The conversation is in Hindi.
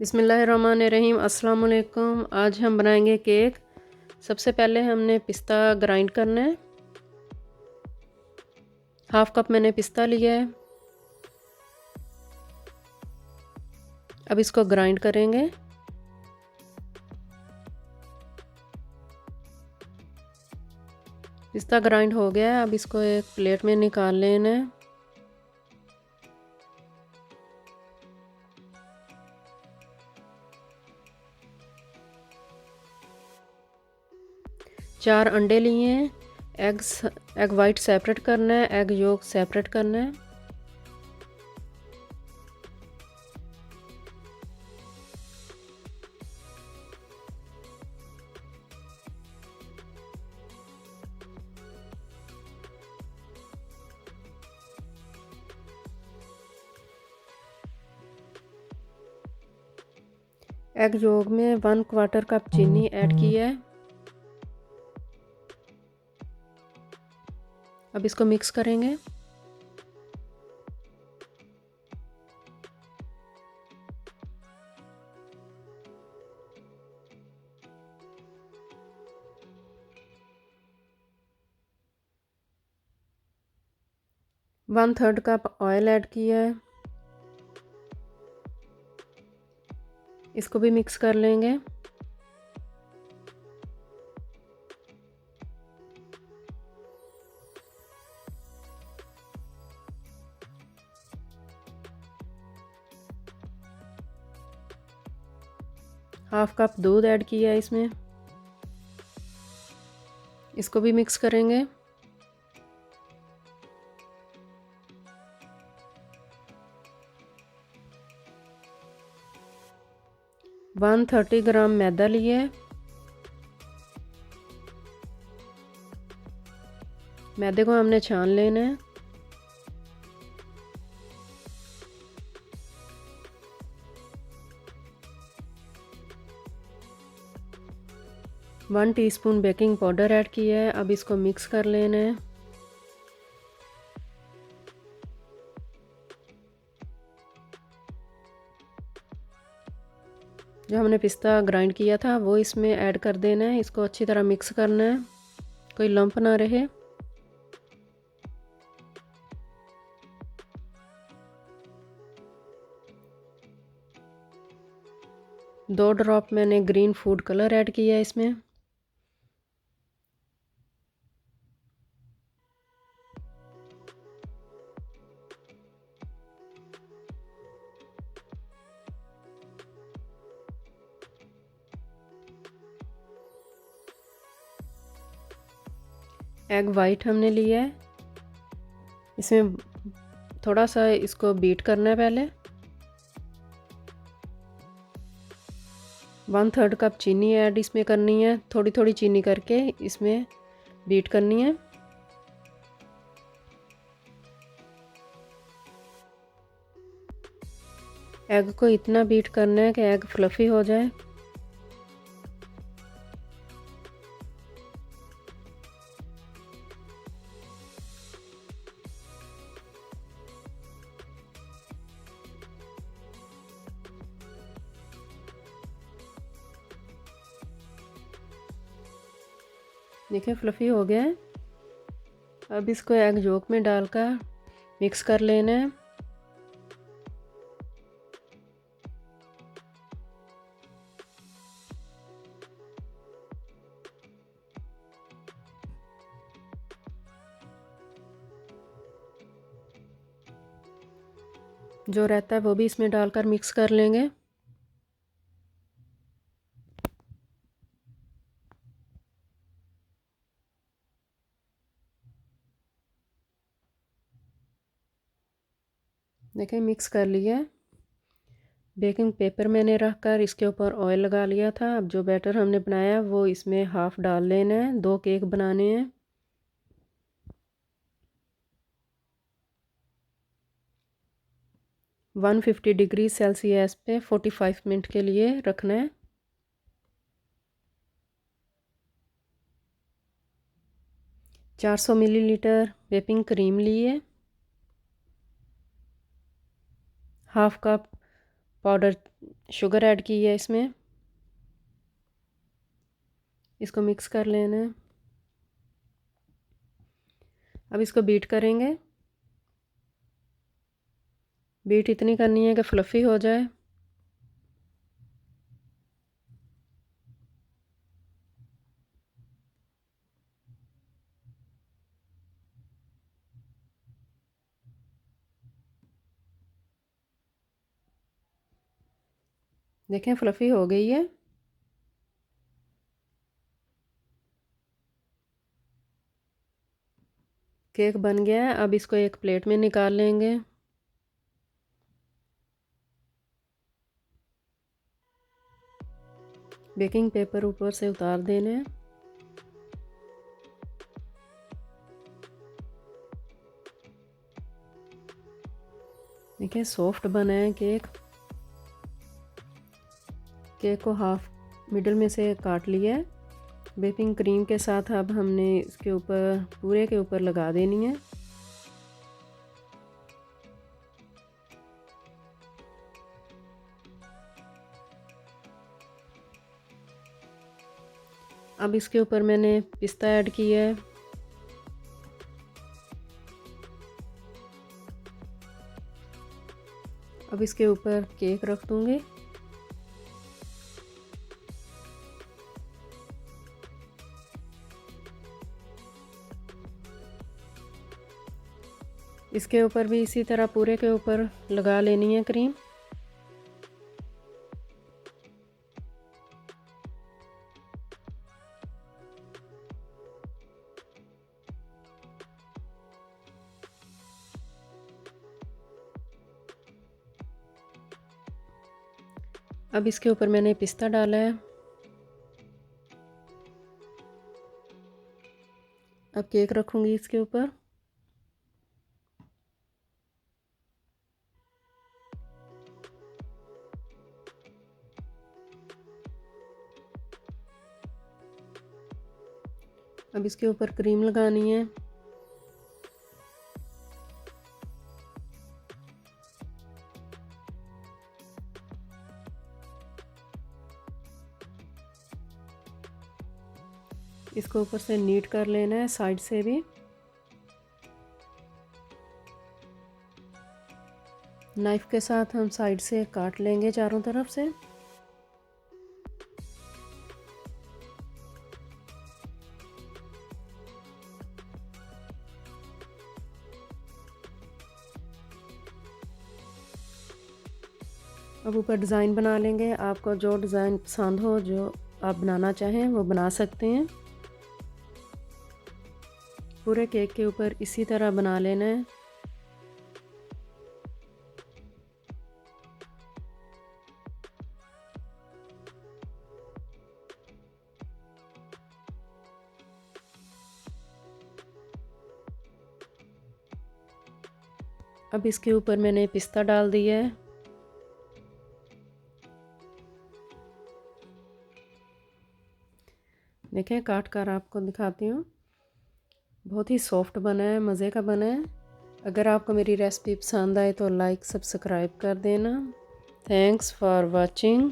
बिस्मिल्लाहिर्रहमानिर्रहीम। अस्सलाम वालेकुम। आज हम बनाएंगे केक। सबसे पहले हमने पिस्ता ग्राइंड करना है। हाफ कप मैंने पिस्ता लिया है। अब इसको ग्राइंड करेंगे। पिस्ता ग्राइंड हो गया है। अब इसको एक प्लेट में निकाल लेना है। चार अंडे लिए हैं। एग वाइट सेपरेट करना है, एग योक सेपरेट करना है। एग योक में 1/4 कप चीनी ऐड की है। अब इसको मिक्स करेंगे। One third cup oil add किया है। इसको भी मिक्स कर लेंगे। हाफ कप दूध ऐड किया है इसमें। इसको भी मिक्स करेंगे। वन 30 ग्राम मैदा लिए। मैदे को हमने छान लेना है। One teaspoon baking powder add किया है। अब इसको मिक्स कर लेना है। जो हमने पिस्ता ग्राइंड किया था वो इसमें ऐड कर देना है। इसको अच्छी तरह मिक्स करना है, कोई लंप ना रहे। दो ड्रॉप मैंने ग्रीन फूड कलर ऐड किया है इसमें। एग वाइट हमने लिया है। इसमें थोड़ा सा इसको बीट करना है पहले। 1/3 कप चीनी ऐड इसमें करनी है। थोड़ी थोड़ी चीनी करके इसमें बीट करनी है। एग को इतना बीट करना है कि एग फ्लफी हो जाए। देखिए फ्लफी हो गया है। अब इसको एग जोक में डालकर मिक्स कर लेना है। जो रहता है वो भी इसमें डालकर मिक्स कर लेंगे। देखिए मिक्स कर लिया। बेकिंग पेपर मैंने रख कर इसके ऊपर ऑयल लगा लिया था। अब जो बैटर हमने बनाया वो इसमें हाफ डाल लेना है। 2 केक बनाने हैं। वन 150 डिग्री सेल्सियस पे 45 मिनट के लिए रखना है। चार 400 मिलीलीटर व्हिपिंग क्रीम लिए। Half cup powder sugar add की है इसमें। इसको मिक्स कर लेना है। अब इसको बीट करेंगे। बीट इतनी करनी है कि फ्लफ़ी हो जाए। देखें फ्लफ़ी हो गई है। केक बन गया है। अब इसको एक प्लेट में निकाल लेंगे। बेकिंग पेपर ऊपर से उतार देना है। देखिए सॉफ्ट बना है केक। केक को हाफ मिडल में से काट लिया है। बेकिंग क्रीम के साथ अब हमने इसके ऊपर पूरे के ऊपर लगा देनी है। अब इसके ऊपर मैंने पिस्ता ऐड किया है। अब इसके ऊपर केक रख दूंगी। इसके ऊपर भी इसी तरह पूरे के ऊपर लगा लेनी है क्रीम। अब इसके ऊपर मैंने पिस्ता डाला है। अब केक रखूंगी इसके ऊपर। अब इसके ऊपर क्रीम लगानी है। इसको ऊपर से नीट कर लेना है साइड से भी। नाइफ के साथ हम साइड से काट लेंगे चारों तरफ से। अब ऊपर डिज़ाइन बना लेंगे। आपको जो डिज़ाइन पसंद हो, जो आप बनाना चाहें वो बना सकते हैं। पूरे केक के ऊपर इसी तरह बना लेना है। अब इसके ऊपर मैंने पिस्ता डाल दिया है। देखें काट कर आपको दिखाती हूँ। बहुत ही सॉफ्ट बना है, मज़े का बना है। अगर आपको मेरी रेसिपी पसंद आए तो लाइक सब्सक्राइब कर देना। Thanks for watching.